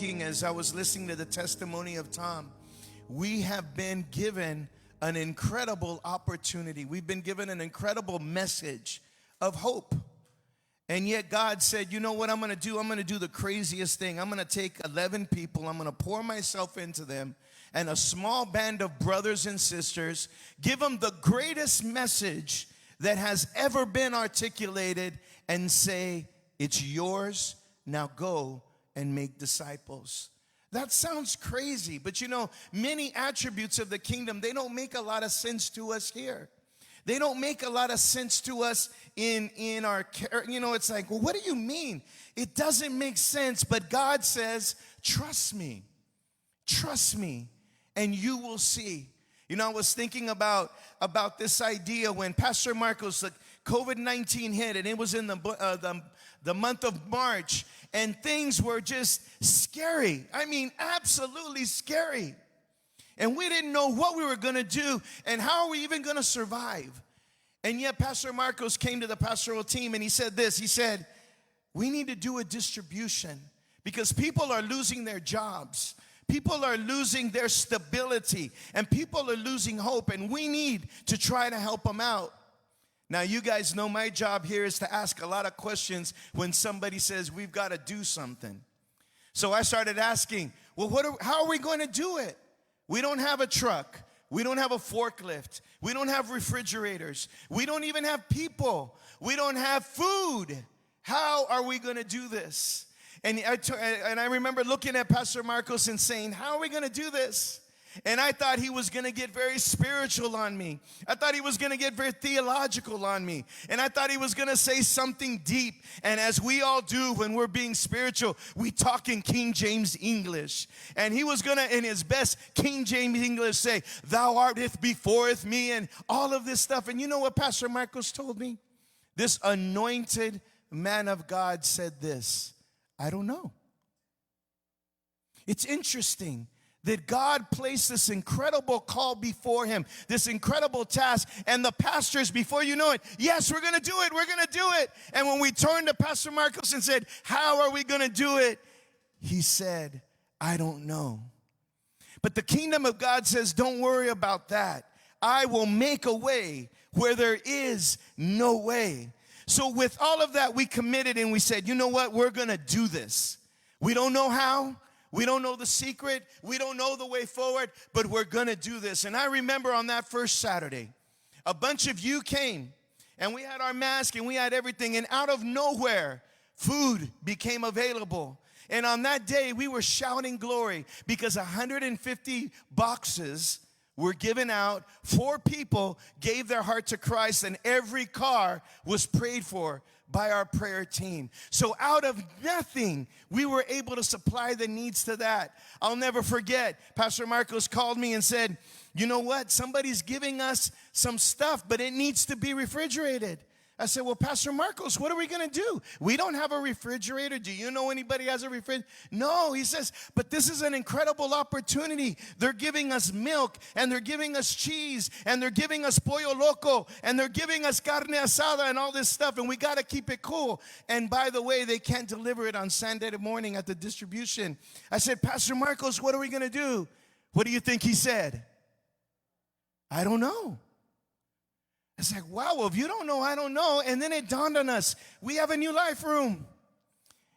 As I was listening to the testimony of Tom, we have been given an incredible opportunity. We've been given an incredible message of hope. And yet God said, you know what I'm going to do? I'm going to do the craziest thing. I'm going to take 11 people. I'm going to pour myself into them and a small band of brothers and sisters, give them the greatest message that has ever been articulated and say, it's yours. Now go and make disciples. That sounds crazy, but you know, many attributes of the kingdom, they don't make a lot of sense to us here. They don't make a lot of sense to us in our, you know, it's like, well, what do you mean? It doesn't make sense, but God says, trust me, and you will see. You know, I was thinking about this idea when Pastor Marcos, like, COVID-19 hit, and it was in the month of March, and things were just scary. I mean, absolutely scary. And we didn't know what we were going to do and how are we even going to survive. And yet Pastor Marcos came to the pastoral team and he said this. He said, we need to do a distribution because people are losing their jobs. People are losing their stability and people are losing hope, and we need to try to help them out. Now, you guys know my job here is to ask a lot of questions when somebody says we've got to do something. So I started asking, well, how are we going to do it? We don't have a truck. We don't have a forklift. We don't have refrigerators. We don't even have people. We don't have food. How are we going to do this? And I remember looking at Pastor Marcos and saying, how are we going to do this? And I thought he was going to get very spiritual on me. I thought he was going to get very theological on me. And I thought he was going to say something deep. And as we all do when we're being spiritual, we talk in King James English. And he was going to, in his best King James English, say, thou art beforeth me, and all of this stuff. And you know what Pastor Marcos told me? This anointed man of God said this, I don't know. It's interesting that God placed this incredible call before him, this incredible task, and the pastors, before you know it, yes, we're going to do it, we're going to do it. And when we turned to Pastor Marcos and said, how are we going to do it? He said, I don't know. But the kingdom of God says, don't worry about that. I will make a way where there is no way. So with all of that, we committed and we said, you know what, we're going to do this. We don't know how. We don't know the secret. We don't know the way forward, but we're going to do this. And I remember on that first Saturday, a bunch of you came, and we had our mask, and we had everything. And out of nowhere, food became available. And on that day, we were shouting glory because 150 boxes were given out. 4 people gave their heart to Christ, and every car was prayed for by our prayer team. So out of nothing, we were able to supply the needs to that. I'll never forget, Pastor Marcos called me and said, you know what, somebody's giving us some stuff, but it needs to be refrigerated. I said, well, Pastor Marcos, what are we going to do? We don't have a refrigerator. Do you know anybody has a refrigerator? No, he says, but this is an incredible opportunity. They're giving us milk, and they're giving us cheese, and they're giving us pollo loco, and they're giving us carne asada and all this stuff, and we got to keep it cool. And by the way, they can't deliver it on Sunday morning at the distribution. I said, Pastor Marcos, what are we going to do? What do you think he said? I don't know. It's like, wow, well, if you don't know, I don't know. And then it dawned on us, we have a new life room.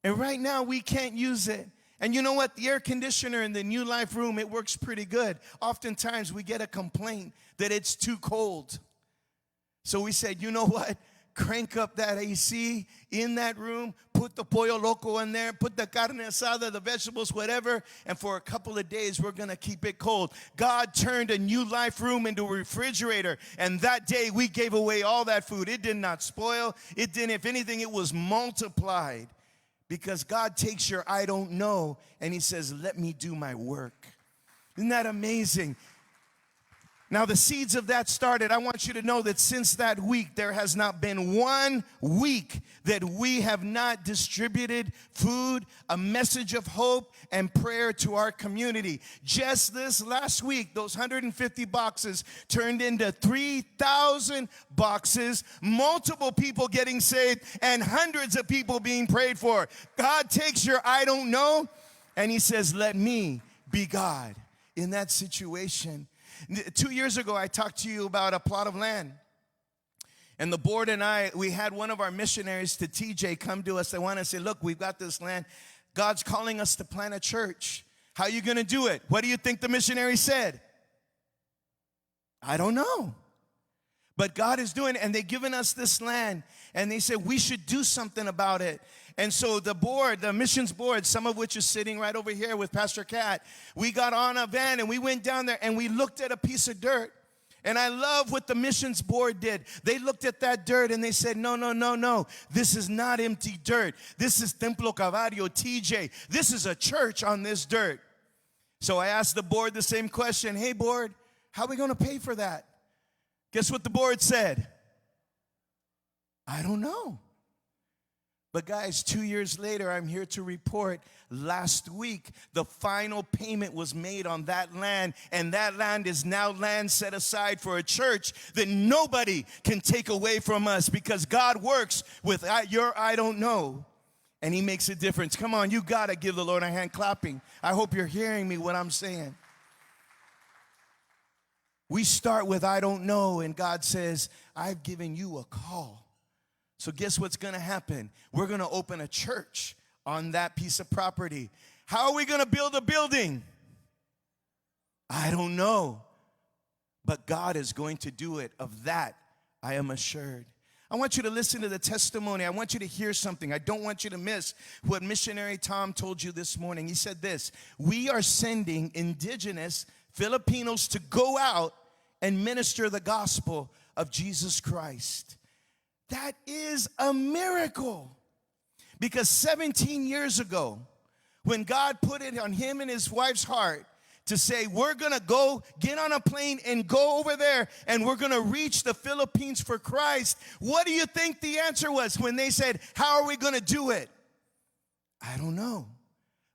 And right now, we can't use it. And you know what? The air conditioner in the new life room, it works pretty good. Oftentimes, we get a complaint that it's too cold. So we said, you know what? Crank up that AC in that room, put the pollo loco in there, put the carne asada, the vegetables, whatever, and for a couple of days, we're going to keep it cold. God turned a new life room into a refrigerator, and that day, we gave away all that food. It did not spoil. It didn't. If anything, it was multiplied because God takes your I don't know, and he says, let me do my work. Isn't that amazing? Now, the seeds of that started. I want you to know that since that week, there has not been 1 week that we have not distributed food, a message of hope, and prayer to our community. Just this last week, those 150 boxes turned into 3,000 boxes, multiple people getting saved, and hundreds of people being prayed for. God takes your I don't know, And he says, let me be God in that situation. 2 years ago, I talked to you about a plot of land. And the board and I, we had one of our missionaries to TJ come to us. They want to say, look, we've got this land. God's calling us to plant a church. How are you going to do it? What do you think the missionary said? I don't know. But God is doing it, and they've given us this land. And they said, we should do something about it. And so the board, the missions board, some of which is sitting right over here with Pastor Kat, we got on a van and we went down there and we looked at a piece of dirt. And I love what the missions board did. They looked at that dirt and they said, no, no, no, no. This is not empty dirt. This is Templo, Calvario, TJ. This is a church on this dirt. So I asked the board the same question. Hey, board, how are we going to pay for that? Guess what the board said? I don't know. But guys, 2 years later, I'm here to report last week, the final payment was made on that land, and that land is now land set aside for a church that nobody can take away from us, because God works with your I don't know, and he makes a difference. Come on, you got to give the Lord a hand clapping. I hope you're hearing me what I'm saying. We start with I don't know, and God says, I've given you a call. So guess what's going to happen? We're going to open a church on that piece of property. How are we going to build a building? I don't know. But God is going to do it. Of that, I am assured. I want you to listen to the testimony. I want you to hear something. I don't want you to miss what missionary Tom told you this morning. He said this: we are sending indigenous Filipinos to go out and minister the gospel of Jesus Christ. That is a miracle. Because 17 years ago, when God put it on him and his wife's heart to say, we're going to go get on a plane and go over there and we're going to reach the Philippines for Christ, what do you think the answer was when they said, how are we going to do it? I don't know.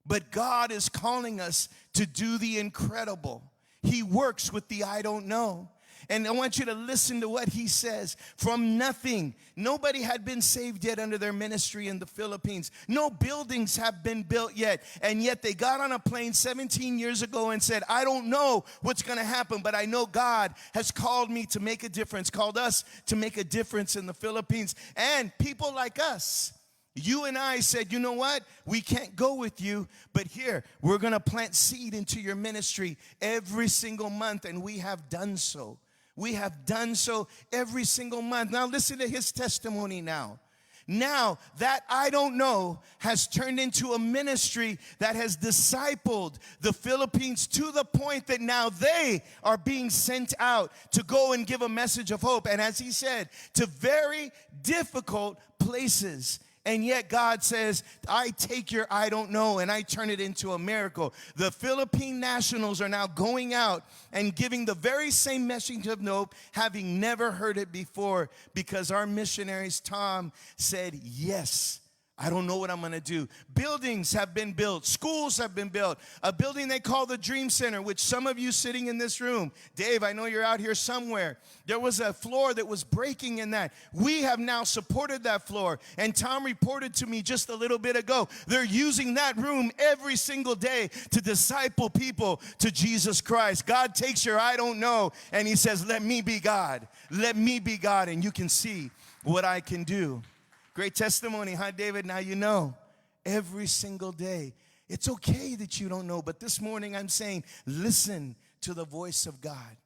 But God is calling us to do the incredible. He works with the I don't know. And I want you to listen to what he says. From nothing, nobody had been saved yet under their ministry in the Philippines. No buildings have been built yet. And yet they got on a plane 17 years ago and said, I don't know what's going to happen, but I know God has called me to make a difference, called us to make a difference in the Philippines. And people like us, you and I said, you know what? We can't go with you, but here, we're going to plant seed into your ministry every single month, and we have done so. We have done so every single month. Now listen to his testimony now. Now that I don't know has turned into a ministry that has discipled the Philippines to the point that now they are being sent out to go and give a message of hope. And as he said, to very difficult places. And yet God says, I take your I don't know and I turn it into a miracle. The Philippine nationals are now going out and giving the very same message of hope, having never heard it before, because our missionaries, Tom, said, yes, I don't know what I'm going to do. Buildings have been built. Schools have been built. A building they call the Dream Center, which some of you sitting in this room, Dave, I know you're out here somewhere. There was a floor that was breaking in that. We have now supported that floor. And Tom reported to me just a little bit ago, they're using that room every single day to disciple people to Jesus Christ. God takes your I don't know and he says, let me be God. Let me be God, and you can see what I can do. Great testimony, huh, David? Now you know. Every single day. It's okay that you don't know, but this morning I'm saying, listen to the voice of God.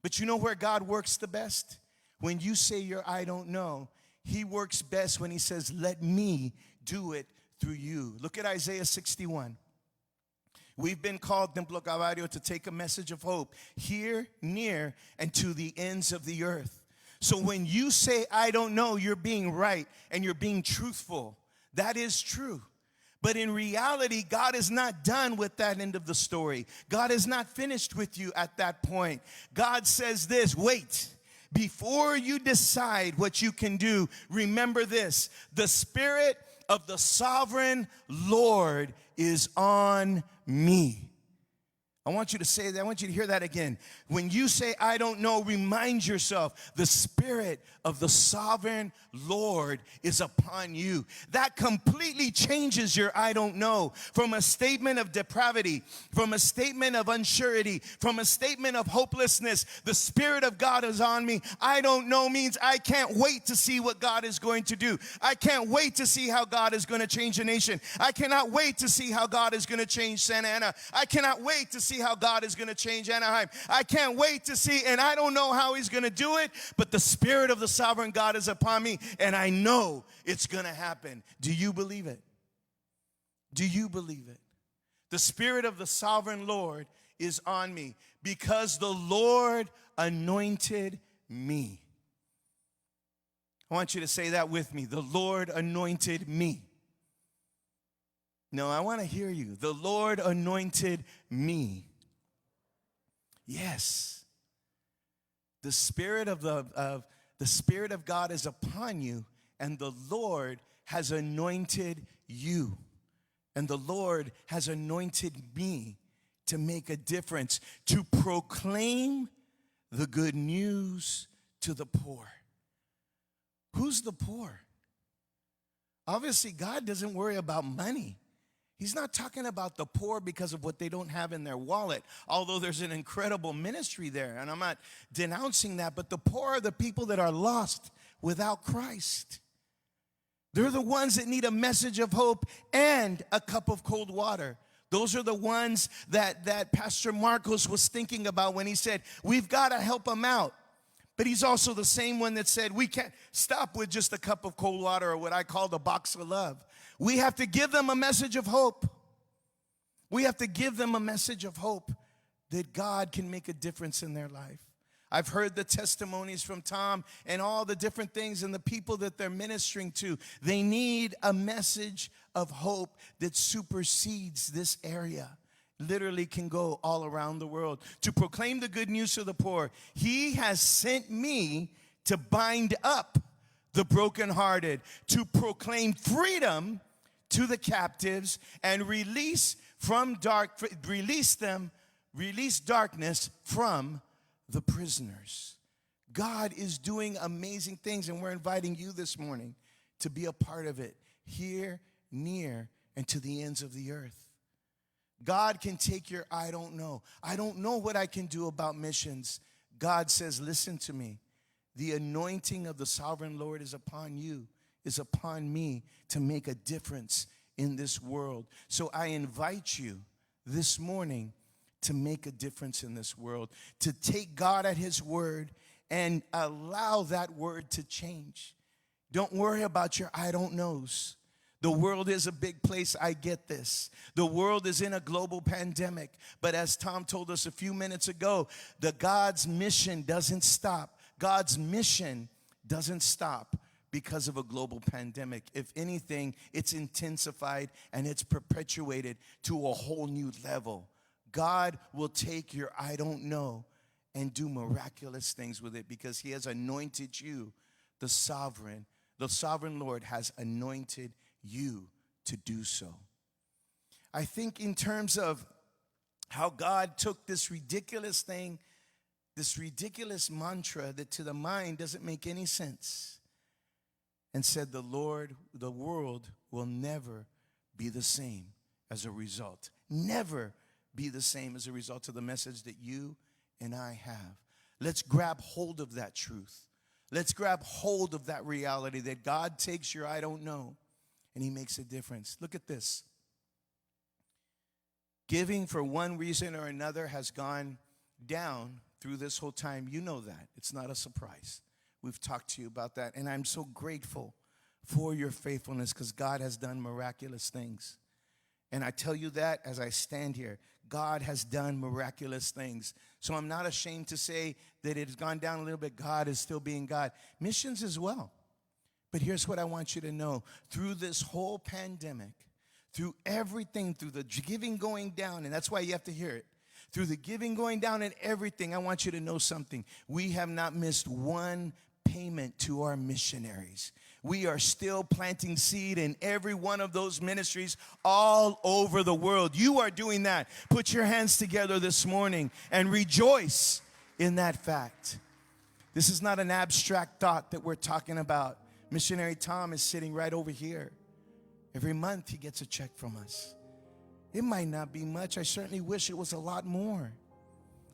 But you know where God works the best? When you say your I don't know, he works best when he says, let me do it through you. Look at Isaiah 61. We've been called, Templo, Calvario, to take a message of hope here, near, and to the ends of the earth. So when you say, I don't know, you're being right and you're being truthful. That is true. But in reality, God is not done with that end of the story. God is not finished with you at that point. God says this, wait. Before you decide what you can do, remember this. The Spirit of the sovereign Lord is on me. I want you to say that. I want you to hear that again. When you say, I don't know, remind yourself, the Spirit of the sovereign Lord is upon you. That completely changes your I don't know from a statement of depravity, from a statement of unsurety, from a statement of hopelessness. The Spirit of God is on me. I don't know means I can't wait to see what God is going to do. I can't wait to see how God is going to change a nation. I cannot wait to see how God is going to change Santa Ana. I cannot wait to see how God is going to change Anaheim. I can't wait to see, and I don't know how he's going to do it, but the Spirit of the sovereign God is upon me, and I know it's going to happen. Do you believe it? Do you believe it? The Spirit of the sovereign Lord is on me because the Lord anointed me. I want you to say that with me. The Lord anointed me. No, I want to hear you. The Lord anointed me. Yes. The Spirit of the Spirit of God is upon you, and the Lord has anointed you. And the Lord has anointed me to make a difference, to proclaim the good news to the poor. Who's the poor? Obviously, God doesn't worry about money. He's not talking about the poor because of what they don't have in their wallet, although there's an incredible ministry there, and I'm not denouncing that, but the poor are the people that are lost without Christ. They're the ones that need a message of hope and a cup of cold water. Those are the ones that Pastor Marcos was thinking about when he said, we've got to help them out. But he's also the same one that said, we can't stop with just a cup of cold water or what I call the box of love. We have to give them a message of hope. We have to give them a message of hope that God can make a difference in their life. I've heard the testimonies from Tom and all the different things and the people that they're ministering to. They need a message of hope that supersedes this area. Literally can go all around the world. To proclaim the good news to the poor. He has sent me to bind up the brokenhearted, to proclaim freedom to the captives and release darkness from the prisoners. God is doing amazing things, and we're inviting you this morning to be a part of it, here, near, and to the ends of the earth. God can take your I don't know. I don't know what I can do about missions. God says, listen to me. The anointing of the sovereign Lord is upon you, is upon me to make a difference in this world. So I invite you this morning to make a difference in this world, to take God at his word and allow that word to change. Don't worry about your I don't knows. The world is a big place, I get this. The world is in a global pandemic. But as Tom told us a few minutes ago, God's mission doesn't stop. God's mission doesn't stop because of a global pandemic. If anything, it's intensified and it's perpetuated to a whole new level. God will take your I don't know and do miraculous things with it because he has anointed you, the sovereign. The sovereign Lord has anointed you to do so. I think in terms of how God took this ridiculous thing, this ridiculous mantra that to the mind doesn't make any sense, and said the world will never be the same as a result. Never be the same as a result of the message that you and I have. Let's grab hold of that truth. Let's grab hold of that reality that God takes your I don't know and he makes a difference. Look at this. Giving for one reason or another has gone down through this whole time. You know that. It's not a surprise. We've talked to you about that. And I'm so grateful for your faithfulness because God has done miraculous things. And I tell you that as I stand here. God has done miraculous things. So I'm not ashamed to say that it has gone down a little bit. God is still being God. Missions as well. But here's what I want you to know. Through this whole pandemic, through everything, through the giving going down, and that's why you have to hear it. Through the giving going down and everything, I want you to know something. We have not missed one payment to our missionaries. We are still planting seed in every one of those ministries all over the world. You are doing that. Put your hands together this morning and rejoice in that fact. This is not an abstract thought that we're talking about. Missionary Tom is sitting right over here. Every month he gets a check from us. It might not be much. I certainly wish it was a lot more.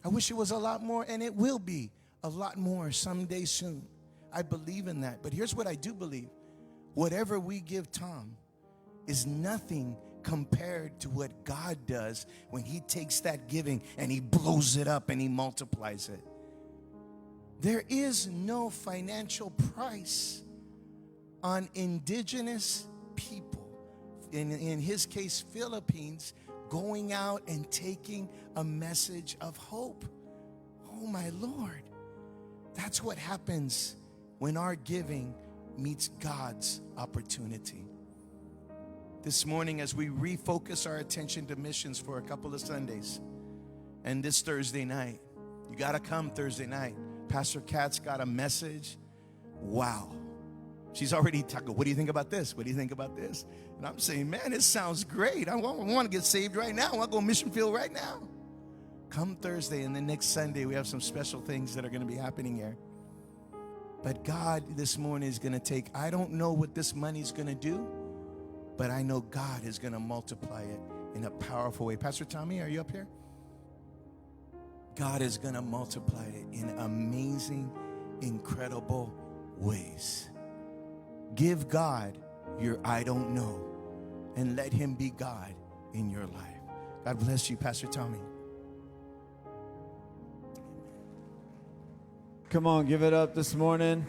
I wish it was a lot more, and it will be a lot more someday soon. I believe in that. But here's what I do believe. Whatever we give Tom is nothing compared to what God does when he takes that giving and he blows it up and he multiplies it. There is no financial price on indigenous people, in his case, Philippines, going out and taking a message of hope. Oh my Lord. That's what happens when our giving meets God's opportunity. This morning, as we refocus our attention to missions for a couple of Sundays, and this Thursday night, you got to come Thursday night. Pastor Kat's got a message. Wow. She's already talking, what do you think about this? What do you think about this? And I'm saying, man, it sounds great. I want to get saved right now. I want to go mission field right now. Come Thursday, and then next Sunday, we have some special things that are going to be happening here. But God this morning is going to take, I don't know what this money is going to do, but I know God is going to multiply it in a powerful way. Pastor Tommy, are you up here? God is going to multiply it in amazing, incredible ways. Give God your I don't know, and let him be God in your life. God bless you, Pastor Tommy. Come on, give it up this morning.